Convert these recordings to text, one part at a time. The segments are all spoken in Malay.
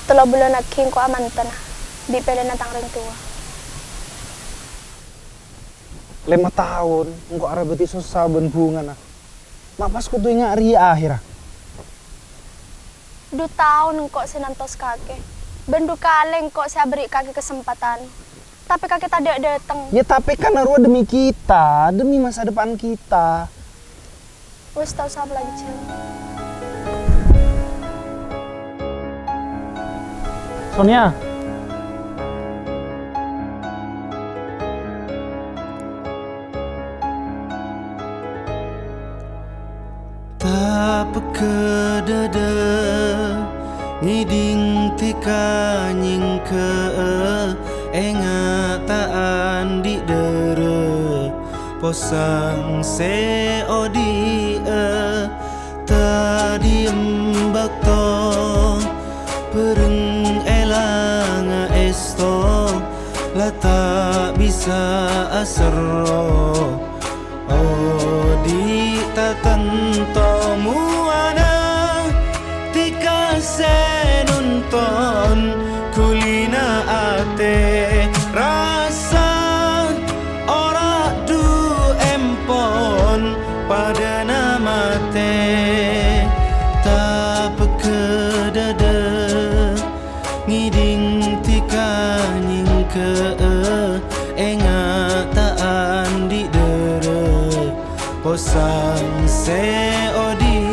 3 bulan nagking ko amanta na. Di pala natang rin tuwa. 5 tahun, engkau arabati sasaban bunga na. Mapas ko tuh nga ari akhir. 2 tahun kok sinantos kake. Bendu kaleng kok saya beri kake kesempatan. Tapi kake tadi datang. Ya tapi kan naruh demi kita, demi masa depan kita. Wes tau sab lagi cel. Sonia. Tak pekedada ngiding tika nying ke engataan di dere posang se odi tadi embak to pereng elanga esto la tak bisa asero odi tatento muana tika senunton kulina ate rasa ora du empon pada nama te tak pekedada ngiding tika nying ke engataan di dere posang se odi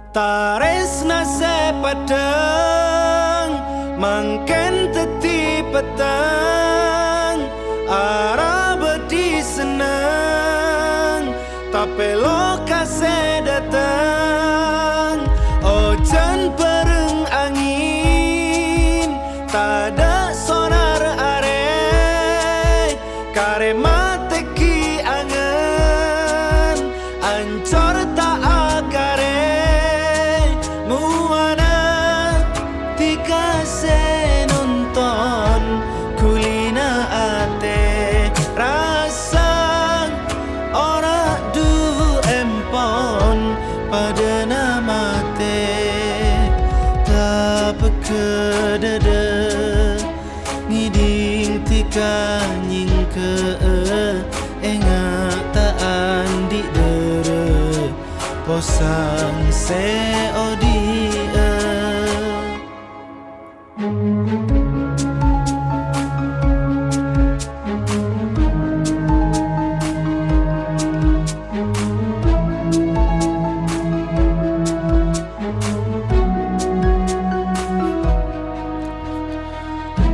taresna sepadang mangken teti petang arah bedi senang tapi lokasi datang ojan bareng angin tada sonar are kare mate ki angan ancor tak akare muana tika senonton kulina ate rasa ora du empon pada nama te tak pekedada ngiding tika nying ke engataan di dere posang se odi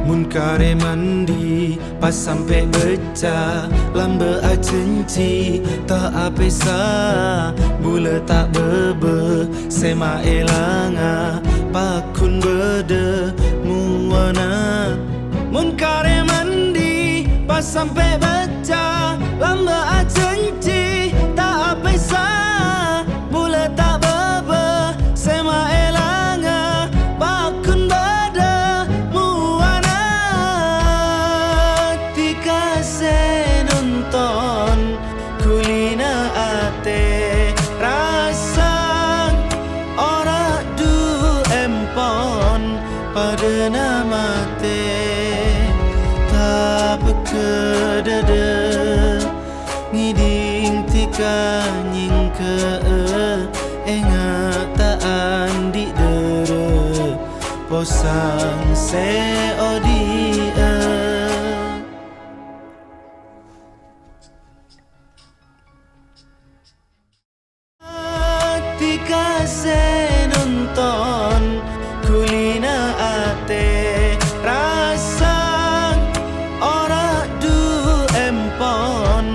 mun kare mandi pas sampai beca lamba acenci tak apesa bula tak bebe sema elanga pakun bede muana mun kare mandi pas sampai beca lamba acenci tak apesa bula tak bebe sema elanga pakun bede muana tika senonton kulina ate rasa ora du empon pada nama te tak pekedada ngiding tika nying ke engataan di dere posang se odi tika senonton kulina ate rasa ora du empon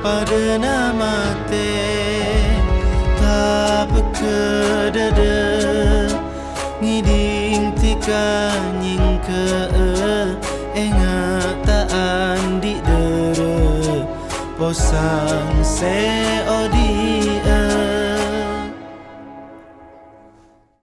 pada nama te tak pekedada ngiding tika nying ke engataan di dere posang se odi